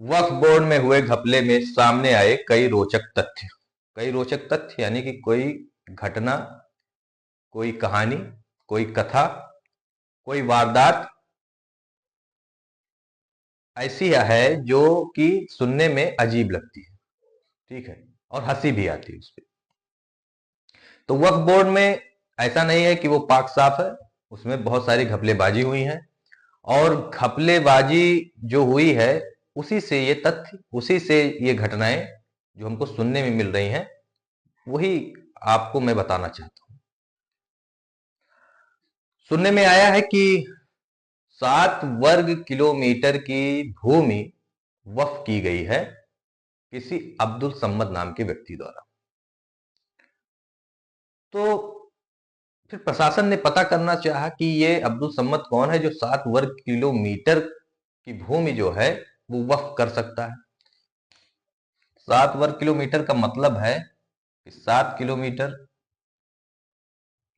वक्फ board में हुए घपले में सामने आए कई रोचक तथ्य यानी कि कोई घटना, कोई कहानी, कोई कथा, कोई वारदात ऐसी है जो कि सुनने में अजीब लगती है, ठीक है, और हंसी भी आती है उस पर। तो वक्फ बोर्ड में ऐसा नहीं है कि वो पाक साफ है, उसमें बहुत सारी घपलेबाजी हुई है, और घपलेबाजी जो हुई है उसी से ये तथ्य, उसी से ये घटनाएं जो हमको सुनने में मिल रही हैं, वही आपको मैं बताना चाहता हूं। सुनने में आया है कि 7 वर्ग किलोमीटर की भूमि वक्फ की गई है किसी अब्दुल सम्मद नाम के व्यक्ति द्वारा। तो फिर प्रशासन ने पता करना चाहा कि ये अब्दुल सम्मद कौन है जो 7 वर्ग किलोमीटर की भूमि जो है वो वक्फ कर सकता है। 7 वर्ग किलोमीटर का मतलब है कि 7 किलोमीटर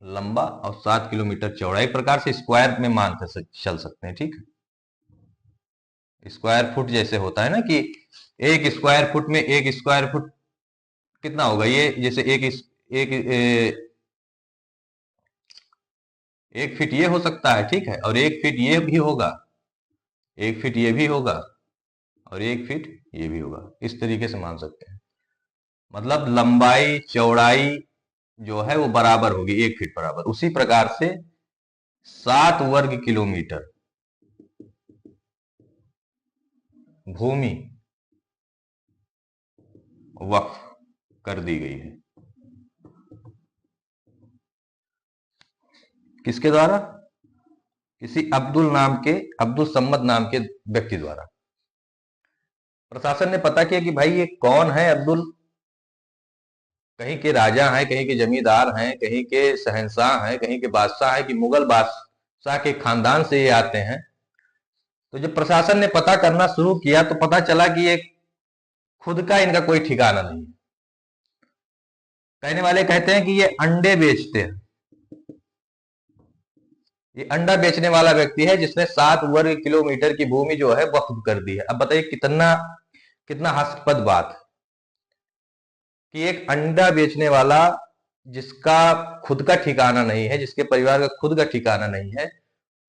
लंबा और 7 किलोमीटर चौड़ा, एक प्रकार से स्क्वायर में मान कर चल सकते हैं, ठीक है। स्क्वायर फुट जैसे होता है ना कि एक स्क्वायर फुट में एक स्क्वायर फुट कितना होगा, ये जैसे एक फीट ये हो सकता है, ठीक है, और 1 फीट ये भी होगा, 1 फीट ये भी होगा, और 1 फीट ये भी होगा। इस तरीके से मान सकते हैं, मतलब लंबाई चौड़ाई जो है वो बराबर होगी, 1 फीट बराबर। उसी प्रकार से 7 वर्ग किलोमीटर भूमि वक्फ कर दी गई है। किसके द्वारा? किसी अब्दुल सम्मद नाम के व्यक्ति द्वारा। प्रशासन ने पता किया कि भाई ये कौन है अब्दुल, कहीं के राजा हैं, कहीं के जमींदार हैं, कहीं के शहंशाह हैं, कहीं के बादशाह हैं, कि मुगल बादशाह के खानदान से ये आते हैं। तो जब प्रशासन ने पता करना शुरू किया तो पता चला कि ये खुद का इनका कोई ठिकाना नहीं है। कहने वाले कहते हैं कि ये अंडे बेचते हैं, ये अंडा बेचने वाला व्यक्ति है जिसने 7 वर्ग किलोमीटर की भूमि जो है वक्फ कर दी है। अब बताइए कितना कितना हास्यास्पद बात है कि एक अंडा बेचने वाला जिसका खुद का ठिकाना नहीं है, जिसके परिवार का खुद का ठिकाना नहीं है,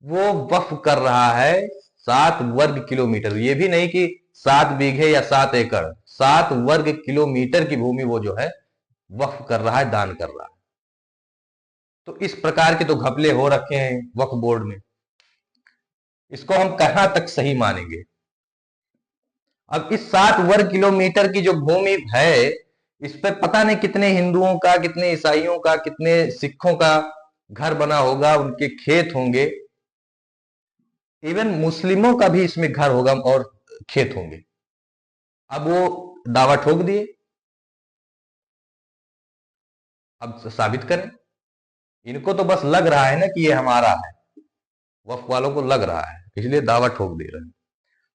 वो वक्फ कर रहा है 7 वर्ग किलोमीटर। ये भी नहीं कि 7 बीघे या 7 एकड़, 7 वर्ग किलोमीटर की भूमि वो जो है वक्फ कर रहा है, दान कर रहा है। तो इस प्रकार के तो घपले हो रखे हैं वक्फ बोर्ड में, इसको हम कहां तक सही मानेंगे। अब इस 7 वर्ग किलोमीटर की जो भूमि है, इस पर पता नहीं कितने हिंदुओं का, कितने ईसाइयों का, कितने सिखों का घर बना होगा, उनके खेत होंगे, इवन मुस्लिमों का भी इसमें घर होगा और खेत होंगे। अब वो दावा ठोक दिए, अब साबित करें। इनको तो बस लग रहा है ना कि ये हमारा है, वक्फ वालों को लग रहा है, इसलिए दावा ठोक दे रहे हैं।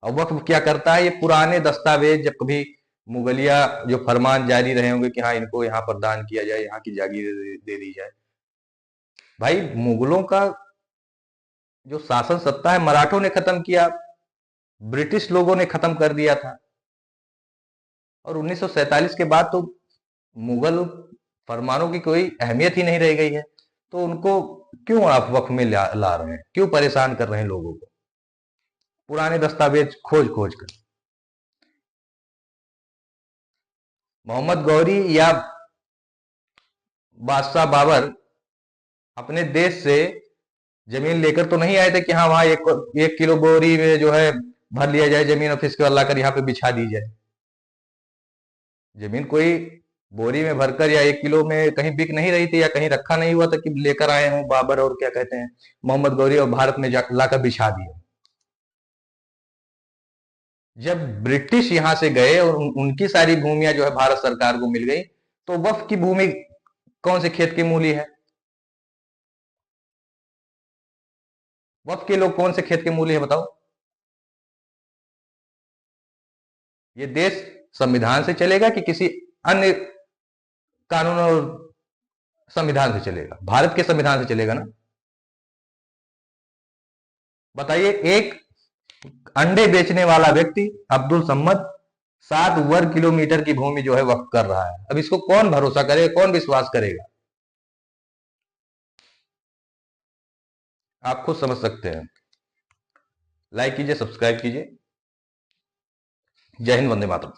अब वक्फ क्या करता है, ये पुराने दस्तावेज, जब कभी मुगलिया जो फरमान जारी रहे होंगे कि हाँ इनको यहाँ पर दान किया जाए, यहाँ की जागीर दे दी जाए। भाई मुगलों का जो शासन सत्ता है मराठों ने खत्म किया, ब्रिटिश लोगों ने खत्म कर दिया था, और 1947 के बाद तो मुगल फरमानों की कोई अहमियत ही नहीं रह गई है। तो उनको क्यों आप वक्फ में ला रहे हैं, क्यों परेशान कर रहे हैं लोगों को पुराने दस्तावेज खोज खोज कर। मोहम्मद गौरी या बादशाह बाबर अपने देश से जमीन लेकर तो नहीं आए थे कि हाँ वहां 1 किलो बोरी में जो है भर लिया जाए जमीन, और फिर इसके बाद लाकर यहाँ पे बिछा दी जाए। जमीन कोई बोरी में भरकर या 1 किलो में कहीं बिक नहीं रही थी, या कहीं रखा नहीं हुआ था कि लेकर आए हों बाबर और क्या कहते हैं मोहम्मद गौरी और भारत में लाकर बिछा दिए। जब ब्रिटिश यहां से गए और उनकी सारी भूमियां जो है भारत सरकार को मिल गई, तो वक्फ की भूमि कौन से खेत की मूली है? वक्फ के लोग कौन से खेत के मूली है बताओ? ये देश संविधान से चलेगा कि किसी अन्य कानून और संविधान से चलेगा? भारत के संविधान से चलेगा ना। बताइए, एक अंडे बेचने वाला व्यक्ति अब्दुल सम्मद 7 वर्ग किलोमीटर की भूमि जो है वक्फ कर रहा है। अब इसको कौन भरोसा करेगा, कौन विश्वास करेगा, आप खुद समझ सकते हैं। लाइक कीजिए, सब्सक्राइब कीजिए। जय हिंद, वंदे मातरम।